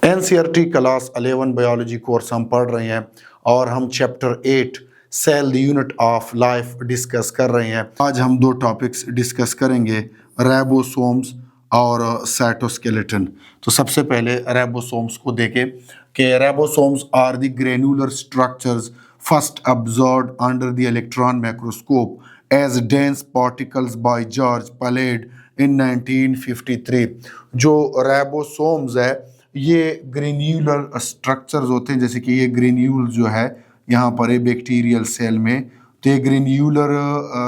NCERT class 11 biology course हम पढ़ रहे हैं और हम chapter 8 cell the unit of life discuss कर रहे हैं। आज हम दो टॉपिक्स डिस्कस करेंगे, राइबोसोम्स और साइटोस्केलेटन। तो सबसे पहले राइबोसोम्स को देखें कि ribosomes are the granular structures first observed under the electron microscope as dense particles by George Palade in 1953। जो राइबोसोम्स है ये ग्रेन्यूलर स्ट्रक्चर्स होते हैं, जैसे कि ये ग्रेन्यूल जो है यहाँ पर बैक्टीरियल सेल में, तो ये ग्रेन्यूलर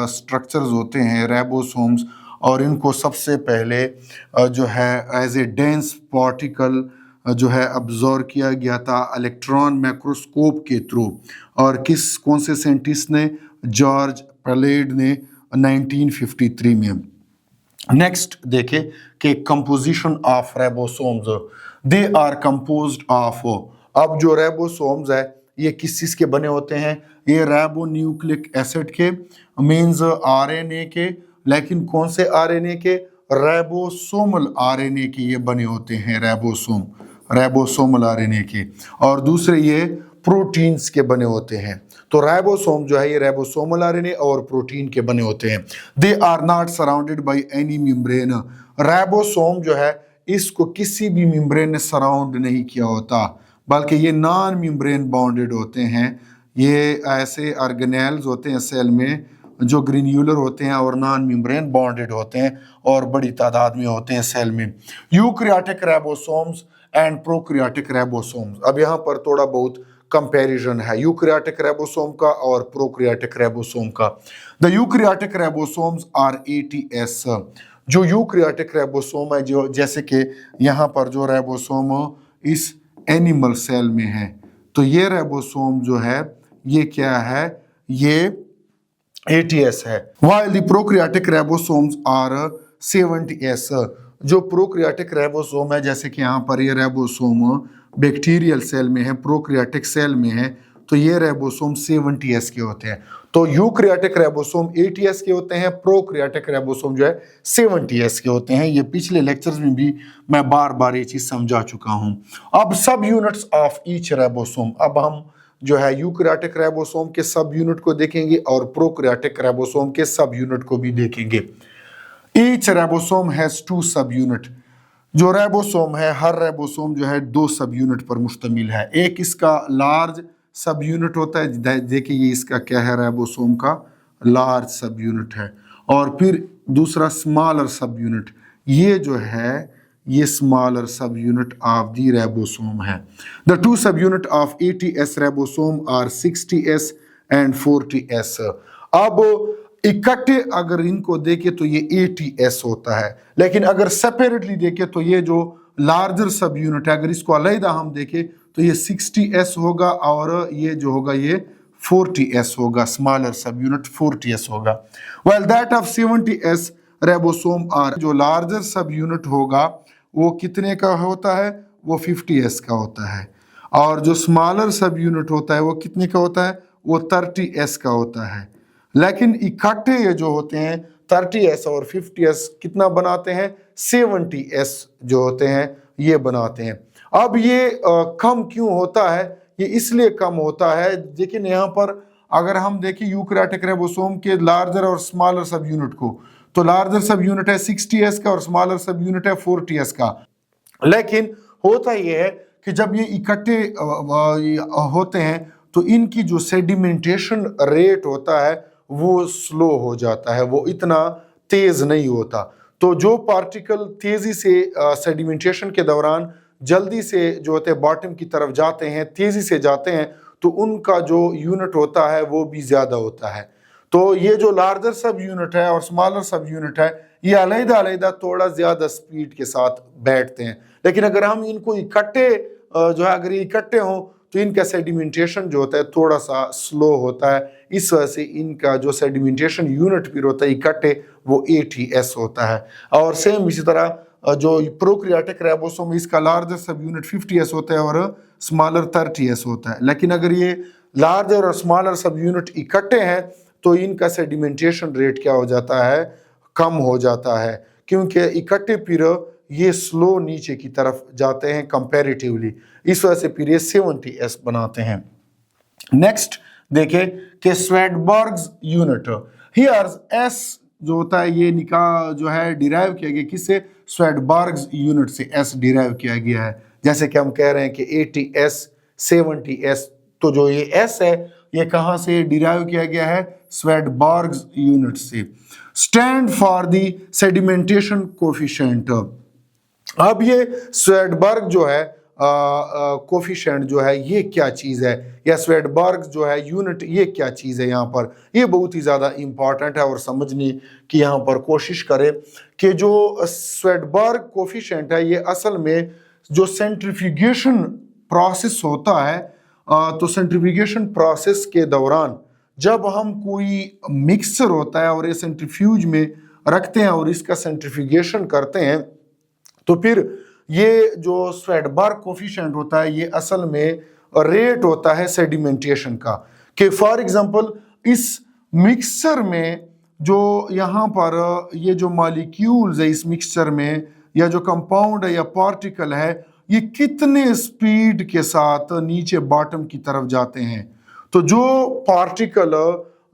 स्ट्रक्चर्स होते हैं राइबोसोम्स, और इनको सबसे पहले जो है एज ए डेंस पार्टिकल जो है अब्जॉर्व किया गया था इलेक्ट्रॉन माइक्रोस्कोप के थ्रू। और कौन से साइंटिस्ट ने? जॉर्ज पलेड ने 1953 में। नेक्स्ट देखें कि composition of ribosomes, they are composed of, अब जो राइबोसोम्स है ये किस चीज के बने होते हैं? ये राइबोन्यूक्लिक एसिड के, मींस आरएनए के, लेकिन कौन से आरएनए के? राइबोसोमल आरएनए के ये बने होते हैं, राइबोसोमल आरएनए के। और दूसरे ये प्रोटीन्स के बने होते हैं। तो राइबोसोम जो है ये राइबोसोमल आरएनए और प्रोटीन के बने होते हैं। They are not surrounded by any membrane, ribosome जो है इसको किसी भी मेम्ब्रेन ने सराउंड नहीं किया होता, बल्कि ये नॉन मेम्ब्रेन बाउंडेड होते हैं। ये ऐसे ऑर्गेनेल्स होते हैं सेल में जो ग्रेन्यूलर होते हैं और नॉन मेम्ब्रेन बाउंडेड होते हैं और बड़ी तादाद में होते हैं सेल में। Eukaryotic ribosomes and prokaryotic ribosomes, अब यहाँ पर थोड़ा बहुत कंपैरिजन है यूकैरियोटिक राइबोसोम का और प्रोकैरियोटिक राइबोसोम का। The eukaryotic ribosomes are ATS। जो यूकैरियोटिक राइबोसोम है, जो जैसे कि यहाँ पर जो राइबोसोम इस एनिमल सेल में है, तो ये राइबोसोम जो है ये क्या है? ये ATS है। while the prokaryotic ribosomes are 70S। जो प्रोकैरियोटिक राइबोसोम है, जैसे कि यहाँ पर ये राइबोसोम बैक्टीरियल सेल में है, प्रोकैरियोटिक सेल में है, तो ये राइबोसोम 70S के होते हैं। तो यूकैरियोटिक राइबोसोम 80S के होते हैं, प्रोकैरियोटिक राइबोसोम जो है 70S के होते हैं। ये पिछले लेक्चर्स में भी मैं बार बार ये चीज समझा चुका हूँ। अब सब यूनिट्स ऑफ ईच राइबोसोम, अब हम जो है यूकैरियोटिक राइबोसोम के सब यूनिट को देखेंगे और प्रोकैरियोटिक राइबोसोम के सब यूनिट को भी देखेंगे। ईच राइबोसोम हैज 2 सब यूनिट। जो राइबोसोम है, हर राइबोसोम जो है 2 सब यूनिट पर मुश्तमिल है। एक इसका लार्ज सब यूनिट होता है, देखिए ये इसका क्या है, राइबोसोम का लार्ज सब यूनिट है, और फिर दूसरा स्मॉलर सब यूनिट, ये जो है ये smaller subunit of the ribosome है। The 2 subunit of ATS ribosome are 60S and 40S। अब इकट्ठे अगर इनको देखे तो ये ATS होता है, लेकिन अगर सेपरेटली देखे तो ये जो लार्जर सब यूनिट है, अगर इसको अलग हम देखें तो ये 60S होगा और ये जो होगा ये 40S होगा, स्मॉलर सब यूनिट 40S होगा। while that of 70S ribosome are, जो लार्जर सब यूनिट होगा वो कितने का होता है? वो 50S का होता है। और जो स्मॉलर सब यूनिट होता है वो कितने का होता है? वो 30S का होता है। लेकिन इकट्ठे ये जो होते हैं 30S और 50S कितना बनाते हैं? 70S जो होते हैं ये बनाते हैं। अब ये कम क्यों होता है? ये इसलिए कम होता है, लेकिन यहाँ पर अगर हम देखें यूकैरियोटिक राइबोसोम के लार्जर और स्मॉलर सब यूनिट को, तो लार्जर सब यूनिट है 60S का और स्मॉलर सब यूनिट है 40S का। लेकिन होता यह है कि जब ये इकट्ठे होते हैं तो इनकी जो सेडिमेंटेशन रेट होता है वो स्लो हो जाता है, वो इतना तेज नहीं होता। तो जो पार्टिकल तेजी से सेडिमेंटेशन के दौरान जल्दी से जो होते हैं बॉटम की तरफ जाते हैं, तेजी से जाते हैं, तो उनका जो यूनिट होता है वो भी ज्यादा होता है। तो ये जो लार्जर सब यूनिट है और स्मॉलर सब यूनिट है ये अलग-अलग थोड़ा ज्यादा स्पीड के साथ बैठते हैं, लेकिन अगर हम इनको इकट्ठे जो है अगर ये इकट्ठे हों तो इनका सेडिमेंटेशन जो होता है थोड़ा सा स्लो होता है। इस वजह से इनका जो सेडिमेंटेशन यूनिट फिर होता है इकट्ठे वो ATS होता है। और सेम इसी तरह जो प्रोकैरियोटिक राइबोसोम इसका लार्जर सब यूनिट 50S होता है और स्मॉलर 30S होता है। लेकिन अगर ये लार्जर और स्मॉलर सब यूनिट इकट्ठे हैं तो इनका सेडिमेंटेशन रेट क्या हो जाता है? कम हो जाता है, क्योंकि इकट्ठे फिर ये स्लो नीचे की तरफ जाते हैं कंपैरेटिवली, इस वजह से फिर ये 70s बनाते हैं। नेक्स्ट देखें कि स्वेडबर्ग्स यूनिट, हियर एस जो होता है ये जो है डिराइव किया गया किससे, स्वेडबर्ग्स यूनिट से एस डिराइव किया गया है। जैसे कि हम कह रहे हैं कि 80s 70s, तो जो ये एस है ये कहाँ से डिराइव किया गया है, स्वेडबर्ग्स यूनिट से। Stand for the sedimentation coefficient, अब ये स्वेडबर्ग जो है कोफिशिएंट जो है ये क्या चीज़ है, या स्वेडबर्ग जो है यूनिट ये क्या चीज़ है, यहाँ पर ये बहुत ही ज़्यादा इम्पॉर्टेंट है और समझने की यहाँ पर कोशिश करें कि जो स्वेडबर्ग कोफिशिएंट है ये असल में जो सेंट्रीफ्यूगेशन प्रोसेस होता है, तो सेंट्रीफ्यूगेशन प्रोसेस के दौरान जब हम कोई मिक्सचर होता है और ये सेंट्रीफ्यूज में रखते हैं और इसका सेंट्रीफ्यूगेशन करते हैं, तो फिर ये जो स्वेडबर्ग कोफिशिएंट होता है ये असल में रेट होता है सेडिमेंटेशन का। कि फॉर एग्जांपल इस मिक्सचर में जो यहाँ पर ये जो मॉलिक्यूल्स है इस मिक्सचर में, या जो कंपाउंड है या पार्टिकल है, ये कितने स्पीड के साथ नीचे बॉटम की तरफ जाते हैं। तो जो पार्टिकल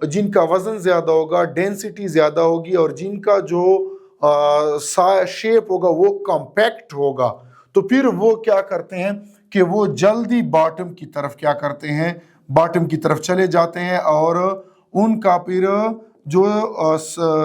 जिनका वजन ज्यादा होगा, डेंसिटी ज्यादा होगी, और जिनका जो शेप होगा वो कॉम्पैक्ट होगा, तो फिर वो क्या करते हैं कि वो जल्दी बॉटम की तरफ क्या करते हैं, बॉटम की तरफ चले जाते हैं, और उनका फिर जो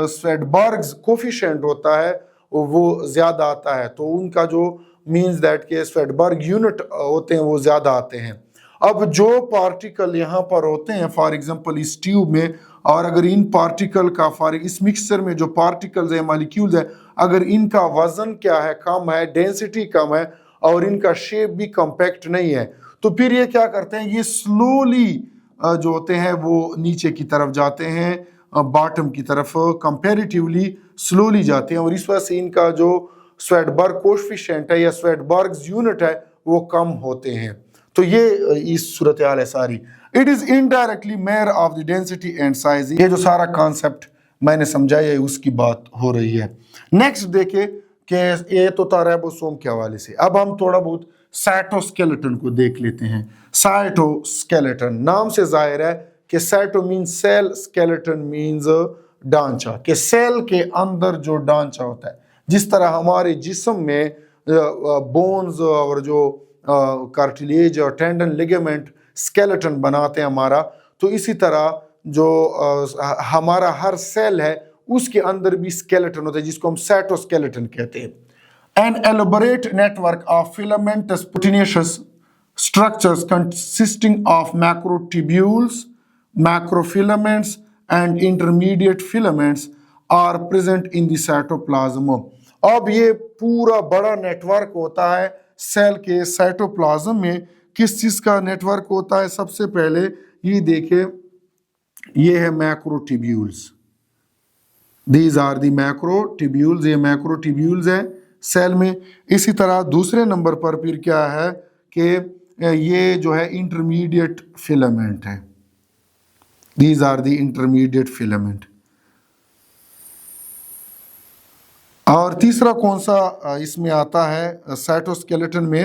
स्वेडबर्ग्स कोफिशिएंट होता है वो ज्यादा आता है। तो उनका जो मीन्स दैट के स्वेडबर्ग यूनिट होते हैं वो ज्यादा आते हैं। अब जो पार्टिकल यहाँ पर होते हैं फॉर एग्जांपल इस ट्यूब में, और अगर इन पार्टिकल का इस मिक्सचर में जो पार्टिकल्स है मॉलिक्यूल्स है, अगर इनका वजन क्या है, कम है, डेंसिटी कम है, और इनका शेप भी कॉम्पैक्ट नहीं है, तो फिर ये क्या करते हैं, ये स्लोली जो होते हैं वो नीचे की तरफ जाते हैं, बॉटम की तरफ कंपैरेटिवली स्लोली जाते हैं, और इस वजह से इनका जो स्वेडबर्ग कोफिशिएंट है या स्वेडबर्ग्स यूनिट है वो कम होते हैं। तो ये इस सूरत हाल है सारी। It is indirectly measure of the density and size, ये जो सारा कॉन्सेप्ट मैंने समझाया है उसकी बात हो रही है। नेक्स्ट देखे कि ये तो था राइबोसोम के हवाले से। अब हम थोड़ा बहुत साइटोस्केलेटन को देख लेते हैं। साइटोस्केलेटन नाम से जाहिर है कि cyto means cell, skeleton means ढांचा, कि सेल के अंदर जो ढांचा होता है, जिस तरह हमारे जिस्म में बोन्स और जो कार्टिलेज और टेंडन लिगामेंट स्केलेटन बनाते हैं हमारा, तो इसी तरह जो हमारा हर सेल है उसके अंदर भी स्केलेटन होता है जिसको हम साइटोस्केलेटन कहते हैं। An elaborate network of filamentous proteinaceous structures consisting of macrotubules, macrofilaments and intermediate filaments are present in the cytoplasm. अब ये पूरा बड़ा नेटवर्क होता है सेल के साइटोप्लाज्म में। किस चीज का नेटवर्क होता है, सबसे पहले ये देखे, ये है मैक्रोट्यूब्यूल्स, दीज आर दी मैक्रोट्यूब्यूल्स, ये मैक्रोट्यूब्यूल्स है सेल में। इसी तरह दूसरे नंबर पर फिर क्या है कि ये जो है इंटरमीडिएट फिलामेंट है, these are the intermediate filament. और तीसरा कौन सा इसमें आता है साइटोस्केलेटन में,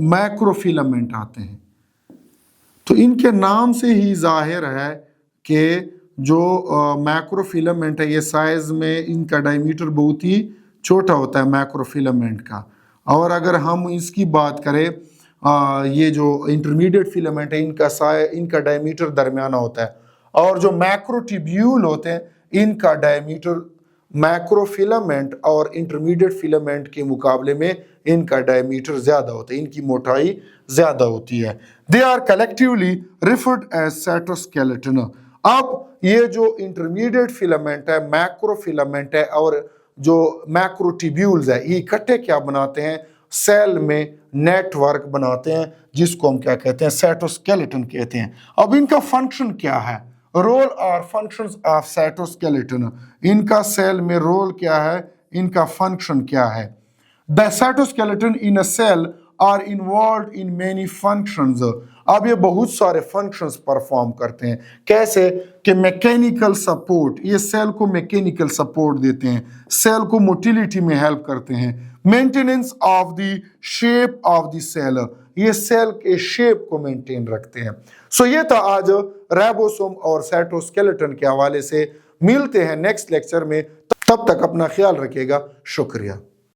मैक्रोफिलामेंट आते हैं। तो इनके नाम से ही जाहिर है कि जो मैक्रोफिलामेंट है ये साइज में इनका डायमीटर बहुत ही छोटा होता है मैक्रोफिलामेंट का। और अगर हम इसकी बात करें ये जो इंटरमीडिएट फिलामेंट है इनका डायमीटर दरमियाना होता है, और जो मैक्रोट्यूब्यूल होते हैं इनका डायमीटर मैक्रोफिलामेंट और इंटरमीडिएट फिलामेंट के मुकाबले में इनका डायमीटर ज्यादा होता है, इनकी मोटाई ज्यादा होती है। They are collectively referred as cytoskeleton. अब ये जो इंटरमीडिएट फिलामेंट है, मैक्रोफिलामेंट है और जो मैक्रोट्यूब्यूल्स है, ये इकट्ठे क्या बनाते हैं, सेल में नेटवर्क बनाते हैं जिसको हम क्या कहते हैं, साइटोस्केलेटन कहते हैं। अब इनका फंक्शन क्या है, रोल और फंक्शंस ऑफ साइटोस्केलेटन, इनका सेल में रोल क्या है, इनका फंक्शन क्या है। The cytoskeleton in a cell are involve in many functions. अब ये बहुत सारे फंक्शंस परफॉर्म करते हैं। कैसे कि मैकेनिकल सपोर्ट, ये सेल को मैकेनिकल सपोर्ट देते हैं, सेल को मोटिलिटी में हेल्प करते हैं, maintenance of the shape of the cell, ये सेल के शेप को मेंटेन रखते हैं। सो ये था आज राइबोसोम और साइटोस्केलेटन के हवाले से। मिलते हैं नेक्स्ट लेक्चर में, तब तक अपना ख्याल रखिएगा। शुक्रिया।